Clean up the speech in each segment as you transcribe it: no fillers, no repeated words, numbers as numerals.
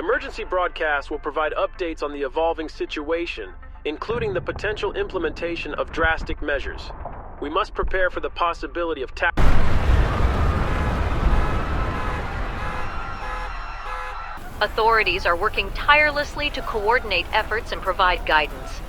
Emergency broadcasts will provide updates on the evolving situation, including the potential implementation of drastic measures. We must prepare for the possibility of Authorities are working tirelessly to coordinate efforts and provide guidance.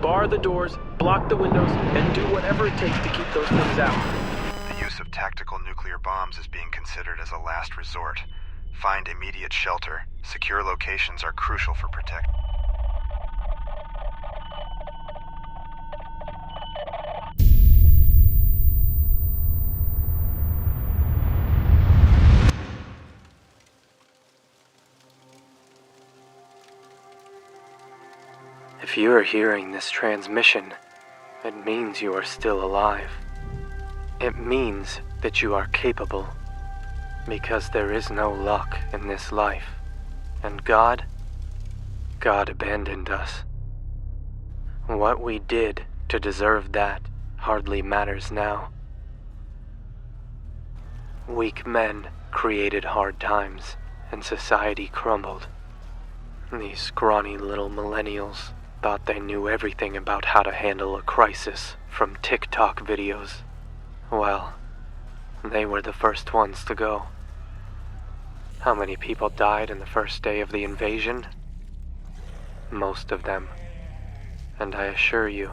Bar the doors, block the windows, and do whatever it takes to keep those things out. The use of tactical nuclear bombs is being considered as a last resort. Find immediate shelter. Secure locations are crucial for protection. If you are hearing this transmission, it means you are still alive. It means that you are capable, because there is no luck in this life, and God abandoned us. What we did to deserve that hardly matters now. Weak men created hard times, and society crumbled. These scrawny little millennials thought they knew everything about how to handle a crisis from TikTok videos. Well, they were the first ones to go. How many people died in the first day of the invasion? Most of them. And I assure you,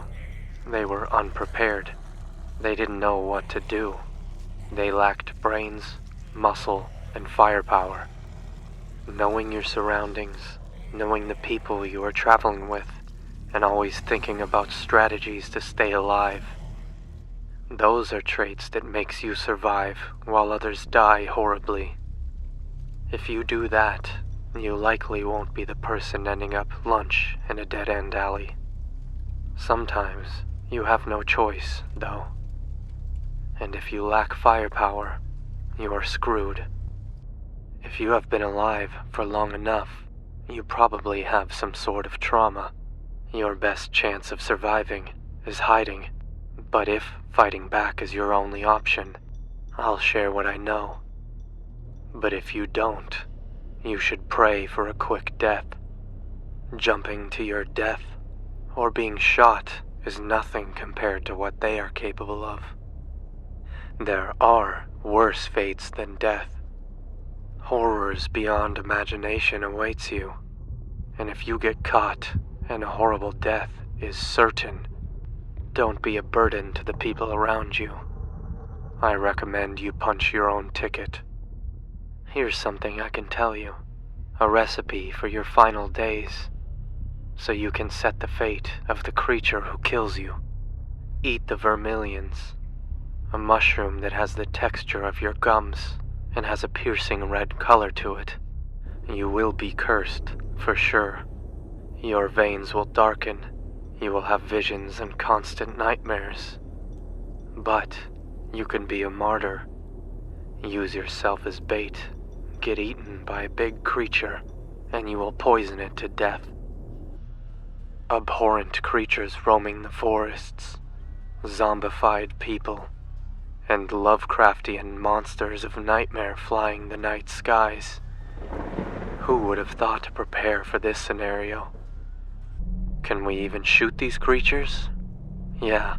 they were unprepared. They didn't know what to do. They lacked brains, muscle, and firepower. Knowing your surroundings, knowing the people you are traveling with, and always thinking about strategies to stay alive. Those are traits that makes you survive while others die horribly. If you do that, you likely won't be the person ending up lunch in a dead-end alley. Sometimes you have no choice, though. And if you lack firepower, you are screwed. If you have been alive for long enough, you probably have some sort of trauma. Your best chance of surviving is hiding. But if fighting back is your only option, I'll share what I know. But if you don't, you should pray for a quick death. Jumping to your death or being shot is nothing compared to what they are capable of. There are worse fates than death. Horrors beyond imagination awaits you. And if you get caught and a horrible death is certain, don't be a burden to the people around you. I recommend you punch your own ticket. Here's something I can tell you. A recipe for your final days, so you can set the fate of the creature who kills you. Eat the vermilions, a mushroom that has the texture of your gums and has a piercing red color to it. You will be cursed, for sure. Your veins will darken. You will have visions and constant nightmares. But you can be a martyr. Use yourself as bait. Get eaten by a big creature, and you will poison it to death. Abhorrent creatures roaming the forests, zombified people, and Lovecraftian monsters of nightmare flying the night skies. Who would have thought to prepare for this scenario? Can we even shoot these creatures? Yeah.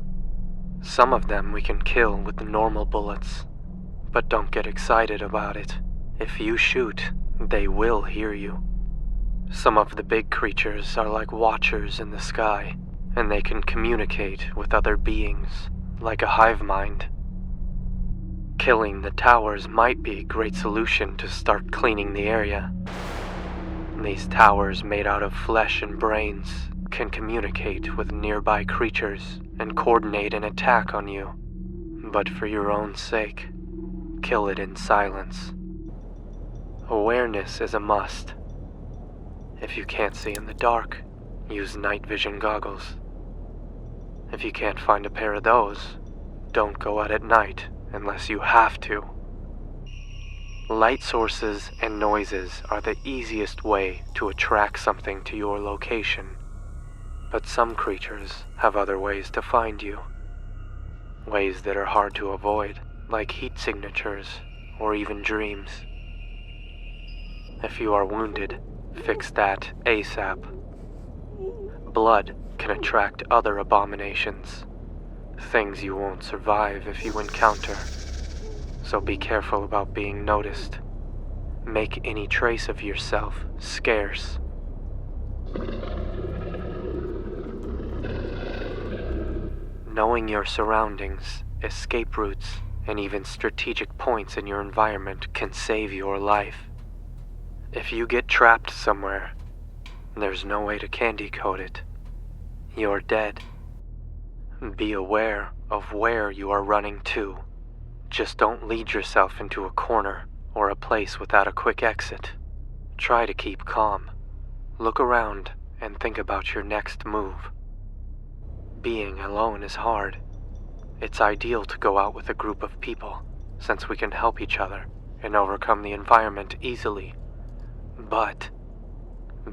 Some of them we can kill with the normal bullets. But don't get excited about it. If you shoot, they will hear you. Some of the big creatures are like watchers in the sky, and they can communicate with other beings, like a hive mind. Killing the towers might be a great solution to start cleaning the area. These towers made out of flesh and brains can communicate with nearby creatures and coordinate an attack on you. But for your own sake, kill it in silence. Awareness is a must. If you can't see in the dark, use night vision goggles. If you can't find a pair of those, don't go out at night unless you have to. Light sources and noises are the easiest way to attract something to your location. But some creatures have other ways to find you. Ways that are hard to avoid, like heat signatures or even dreams. If you are wounded, fix that ASAP. Blood can attract other abominations, things you won't survive if you encounter. So be careful about being noticed. Make any trace of yourself scarce. Knowing your surroundings, escape routes, and even strategic points in your environment can save your life. If you get trapped somewhere, there's no way to candy coat it. You're dead. Be aware of where you are running to. Just don't lead yourself into a corner or a place without a quick exit. Try to keep calm. Look around and think about your next move. Being alone is hard. It's ideal to go out with a group of people, since we can help each other and overcome the environment easily. But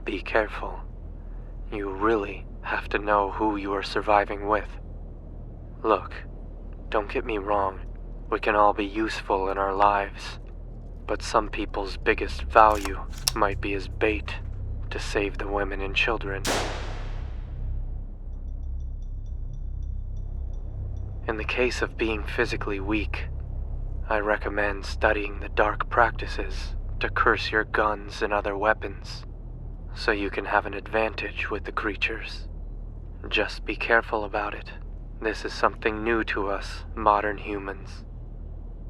be careful. You really have to know who you are surviving with. Look, don't get me wrong. We can all be useful in our lives, but some people's biggest value might be as bait to save the women and children. In the case of being physically weak, I recommend studying the dark practices to curse your guns and other weapons, so you can have an advantage with the creatures. Just be careful about it. This is something new to us, modern humans.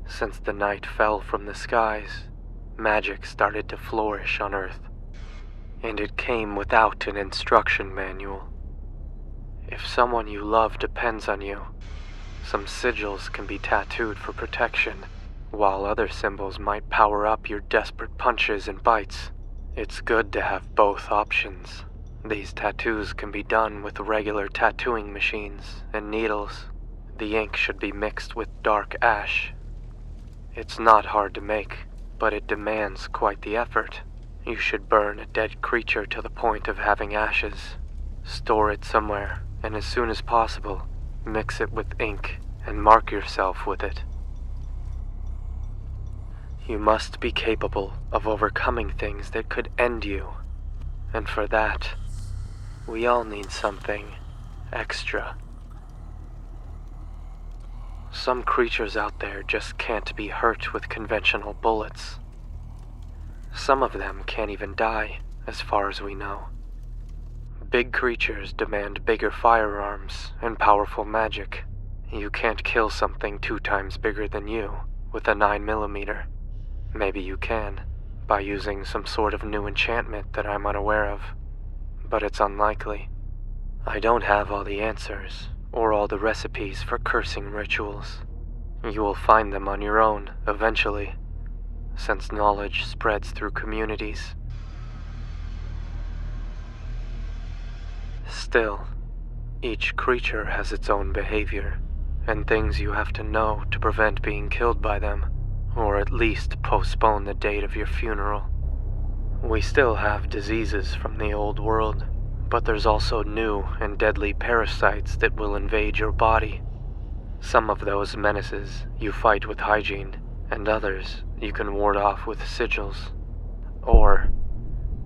Since the night fell from the skies, magic started to flourish on Earth, and it came without an instruction manual. If someone you love depends on you, some sigils can be tattooed for protection, while other symbols might power up your desperate punches and bites. It's good to have both options. These tattoos can be done with regular tattooing machines and needles. The ink should be mixed with dark ash. It's not hard to make, but it demands quite the effort. You should burn a dead creature to the point of having ashes. Store it somewhere, and as soon as possible, mix it with ink and mark yourself with it. You must be capable of overcoming things that could end you, and for that, we all need something extra. Some creatures out there just can't be hurt with conventional bullets. Some of them can't even die, as far as we know. Big creatures demand bigger firearms and powerful magic. You can't kill something 2 times bigger than you with a 9mm. Maybe you can, by using some sort of new enchantment that I'm unaware of, but it's unlikely. I don't have all the answers, or all the recipes for cursing rituals. You will find them on your own, eventually, since knowledge spreads through communities. Still, each creature has its own behavior, and things you have to know to prevent being killed by them, or at least postpone the date of your funeral. We still have diseases from the old world, but there's also new and deadly parasites that will invade your body. Some of those menaces you fight with hygiene, and others you can ward off with sigils, or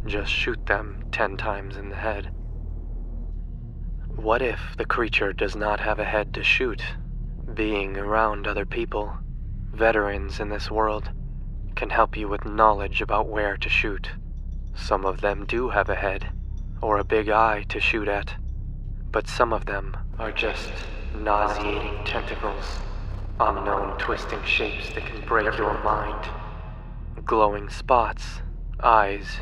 just shoot them 10 times in the head. What if the creature does not have a head to shoot? Being around other people, veterans in this world, can help you with knowledge about where to shoot. Some of them do have a head, or a big eye to shoot at, but some of them are just nauseating tentacles, unknown twisting shapes that can break your mind. Glowing spots, eyes,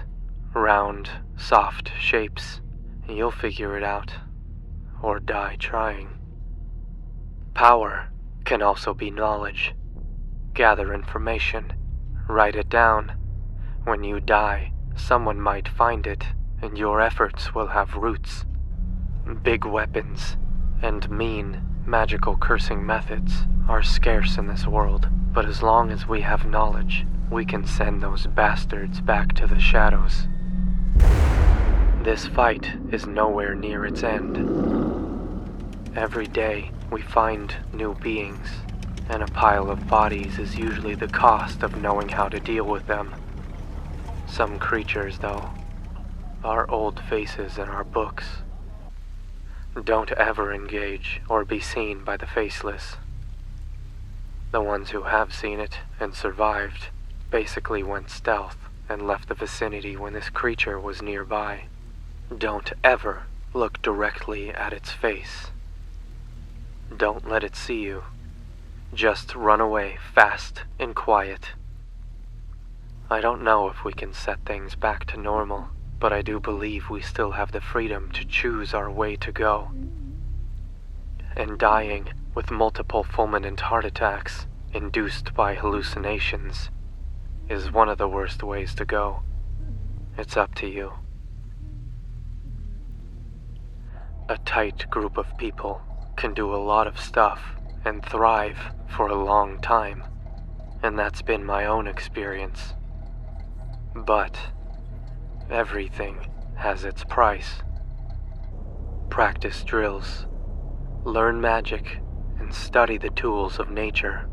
round, soft shapes. You'll figure it out, or die trying. Power can also be knowledge. Gather information, write it down. When you die, someone might find it, and your efforts will have roots. Big weapons and mean, magical cursing methods are scarce in this world, but as long as we have knowledge, we can send those bastards back to the shadows. This fight is nowhere near its end. Every day, we find new beings, and a pile of bodies is usually the cost of knowing how to deal with them. Some creatures, though, are old faces in our books. Don't ever engage or be seen by the faceless. The ones who have seen it and survived basically went stealth and left the vicinity when this creature was nearby. Don't ever look directly at its face. Don't let it see you. Just run away fast and quiet. I don't know if we can set things back to normal, but I do believe we still have the freedom to choose our way to go. And dying with multiple fulminant heart attacks induced by hallucinations is one of the worst ways to go. It's up to you. A tight group of people can do a lot of stuff and thrive for a long time, and that's been my own experience. But everything has its price. Practice drills, learn magic, and study the tools of nature.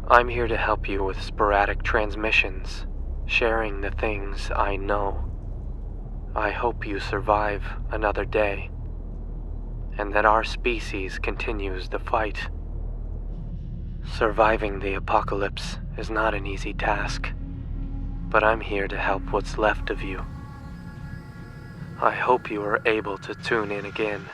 I'm here to help you with sporadic transmissions, sharing the things I know. I hope you survive another day, and that our species continues the fight. Surviving the apocalypse is not an easy task, but I'm here to help what's left of you. I hope you are able to tune in again